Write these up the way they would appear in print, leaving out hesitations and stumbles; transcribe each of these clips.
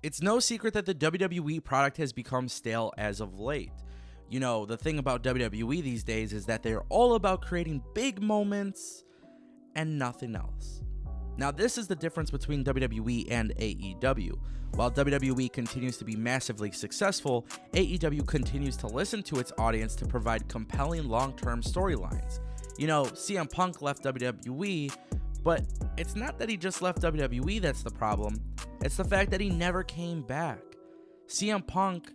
It's no secret that the WWE product has become stale as of late. You know, the thing about WWE these days is that they're all about creating big moments and nothing else. Now, this is the difference between WWE and AEW. While WWE continues to be massively successful, AEW continues to listen to its audience to provide compelling long-term storylines. You know, CM Punk left WWE, but it's not that he just left WWE that's the problem. It's the fact that he never came back. CM Punk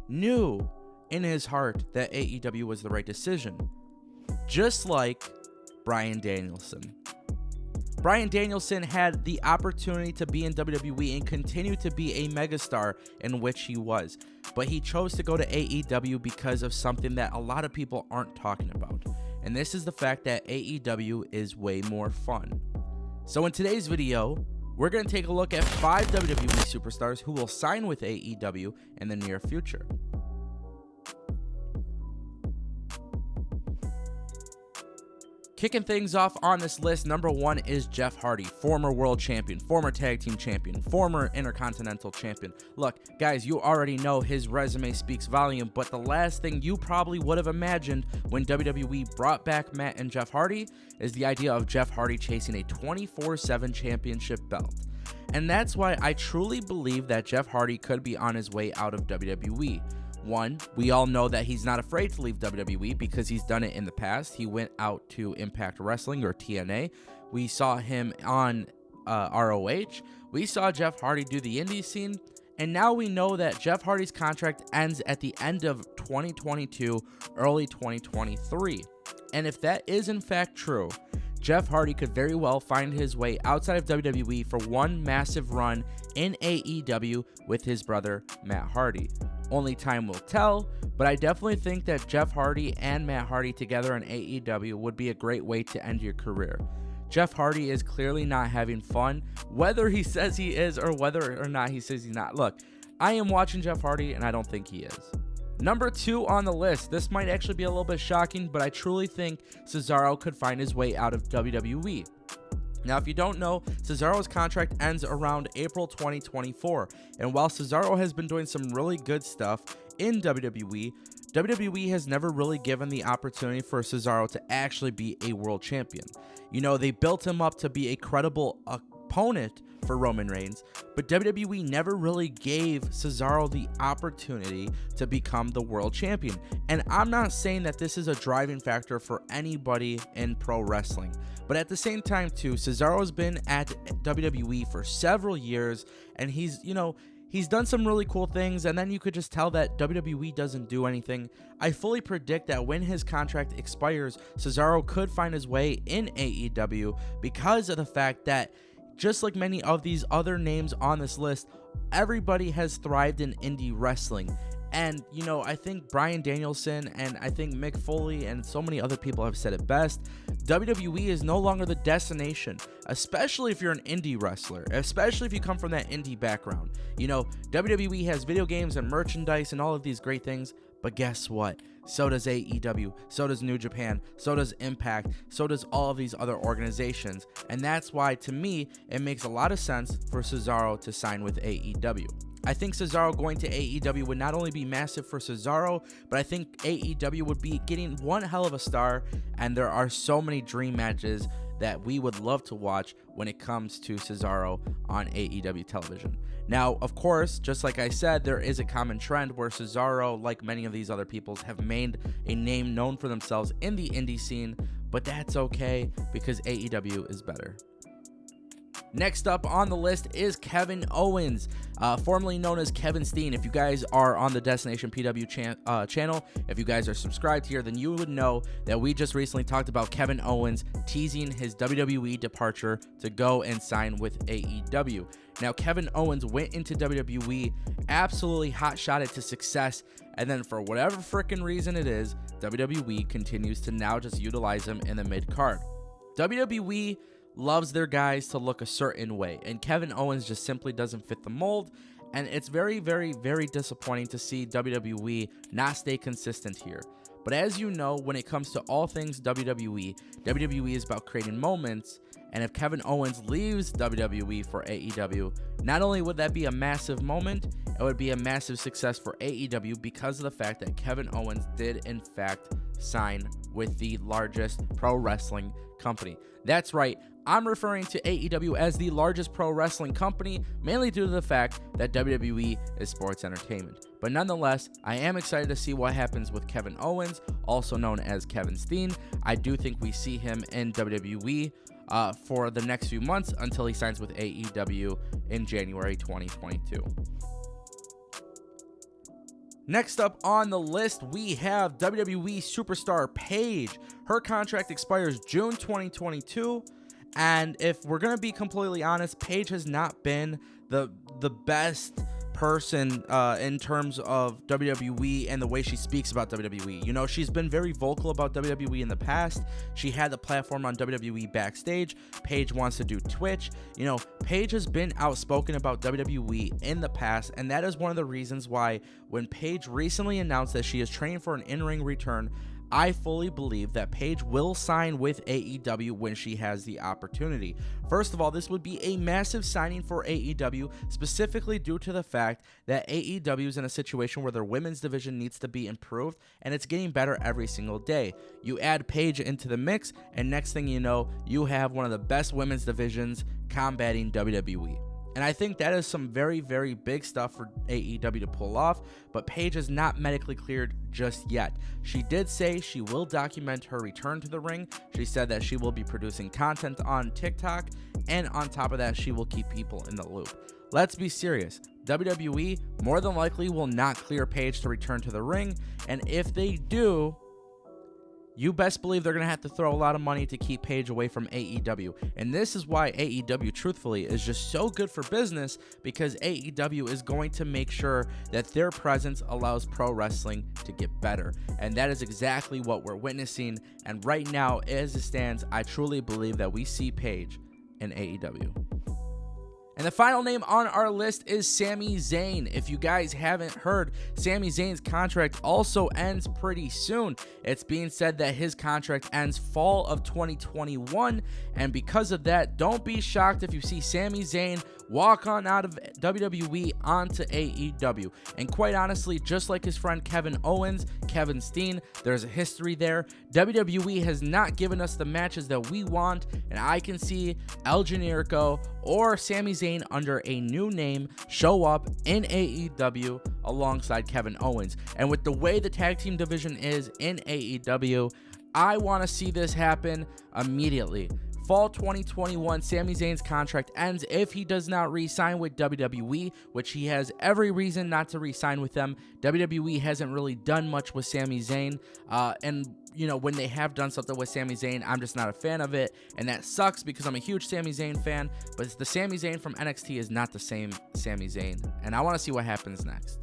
knew in his heart that AEW was the right decision. Just like Bryan Danielson. Bryan Danielson had the opportunity to be in WWE and continue to be a megastar, in which he was. But he chose to go to AEW because of something that a lot of people aren't talking about. And this is the fact that AEW is way more fun. So in today's video, we're going to take a look at 5 WWE superstars who will sign with AEW in the near future. Kicking things off on this list, number 1 is Jeff Hardy, former world champion, former tag team champion, former intercontinental champion. Look, guys, you already know his resume speaks volume, but the last thing you probably would have imagined when WWE brought back Matt and Jeff Hardy is the idea of Jeff Hardy chasing a 24/7 championship belt. And that's why I truly believe that Jeff Hardy could be on his way out of WWE. One, we all know that he's not afraid to leave WWE because he's done it in the past. He went out to Impact Wrestling or TNA. We saw him on ROH. We saw Jeff Hardy do the indie scene. And now we know that Jeff Hardy's contract ends at the end of 2022, early 2023. And if that is in fact true, Jeff Hardy could very well find his way outside of WWE for one massive run in AEW with his brother, Matt Hardy. Only time will tell, but I definitely think that Jeff Hardy and Matt Hardy together in AEW would be a great way to end your career. Jeff Hardy is clearly not having fun, whether he says he is or whether or not he says he's not. Look, I am watching Jeff Hardy and I don't think he is. Number 2 on the list, this might actually be a little bit shocking, but I truly think Cesaro could find his way out of WWE. Now, if you don't know, Cesaro's contract ends around April 2024, and while Cesaro has been doing some really good stuff in WWE, WWE has never really given the opportunity for Cesaro to actually be a world champion. You know, they built him up to be a credible opponent for Roman Reigns, but WWE never really gave Cesaro the opportunity to become the world champion. And I'm not saying that this is a driving factor for anybody in pro wrestling, but at the same time too, Cesaro's been at WWE for several years, and he's done some really cool things, and then you could just tell that WWE doesn't do anything. I fully predict that when his contract expires, Cesaro could find his way in AEW because of the fact that, just like many of these other names on this list, everybody has thrived in indie wrestling. And, you know, I think Bryan Danielson and I think Mick Foley and so many other people have said it best. WWE is no longer the destination, especially if you're an indie wrestler, especially if you come from that indie background. You know, WWE has video games and merchandise and all of these great things, but guess what? So does AEW, so does New Japan, so does Impact, so does all of these other organizations. And that's why, to me, it makes a lot of sense for Cesaro to sign with AEW. I think Cesaro going to AEW would not only be massive for Cesaro, but I think AEW would be getting one hell of a star, and there are so many dream matches that we would love to watch when it comes to Cesaro on AEW television. Now, of course, just like I said, there is a common trend where Cesaro, like many of these other people, have made a name known for themselves in the indie scene, but that's okay because AEW is better. Next up on the list is Kevin Owens, formerly known as Kevin Steen. If you guys are on the Destination PW channel, if you guys are subscribed here, then you would know that we just recently talked about Kevin Owens teasing his WWE departure to go and sign with AEW. Now, Kevin Owens went into WWE, absolutely hot-shotted to success, and then for whatever freaking reason it is, WWE continues to now just utilize him in the mid-card. WWE loves their guys to look a certain way, and Kevin Owens just simply doesn't fit the mold, and it's very, very, very disappointing to see WWE not stay consistent here. But as you know, when it comes to all things WWE, WWE is about creating moments, And if Kevin Owens leaves WWE for AEW, not only would that be a massive moment, it would be a massive success for AEW because of the fact that Kevin Owens did in fact sign with the largest pro wrestling company. That's right, I'm referring to AEW as the largest pro wrestling company, mainly due to the fact that WWE is sports entertainment. But nonetheless, I am excited to see what happens with Kevin Owens, also known as Kevin Steen. I do think we see him in WWE for the next few months until he signs with AEW in January 2022. Next up on the list, we have WWE Superstar Paige. Her contract expires June 2022. And if we're going to be completely honest, Paige has not been the best person in terms of WWE and the way she speaks about WWE. You know, she's been very vocal about WWE in the past. She had the platform on WWE Backstage. Paige wants to do Twitch. You know, Paige has been outspoken about WWE in the past, and that is one of the reasons why when Paige recently announced that she is training for an in-ring return, I fully believe that Paige will sign with AEW when she has the opportunity. First of all, this would be a massive signing for AEW, specifically due to the fact that AEW is in a situation where their women's division needs to be improved, and it's getting better every single day. You add Paige into the mix, and next thing you know, you have one of the best women's divisions combating WWE. And I think that is some very, very big stuff for AEW to pull off, but Paige is not medically cleared just yet. She did say she will document her return to the ring. She said that she will be producing content on TikTok, and on top of that, she will keep people in the loop. Let's be serious. WWE more than likely will not clear Paige to return to the ring, and if they do, you best believe they're going to have to throw a lot of money to keep Paige away from AEW. And this is why AEW, truthfully, is just so good for business, because AEW is going to make sure that their presence allows pro wrestling to get better. And that is exactly what we're witnessing. And right now, as it stands, I truly believe that we see Paige in AEW. And the final name on our list is Sami Zayn. If you guys haven't heard, Sami Zayn's contract also ends pretty soon. It's being said that his contract ends fall of 2021, and because of that, don't be shocked if you see Sami Zayn walk on out of WWE onto AEW. And quite honestly, just like his friend Kevin Owens, Kevin Steen, there's a history there. WWE has not given us the matches that we want, and I can see El Generico or Sami Zayn under a new name show up in AEW alongside Kevin Owens. And with the way the tag team division is in AEW, I want to see this happen immediately. Fall 2021, Sami Zayn's contract ends if he does not re-sign with WWE, which he has every reason not to re-sign with them. WWE hasn't really done much with Sami Zayn, and you know, when they have done something with Sami Zayn, I'm just not a fan of it, and that sucks because I'm a huge Sami Zayn fan, but the Sami Zayn from NXT is not the same Sami Zayn, and I want to see what happens next.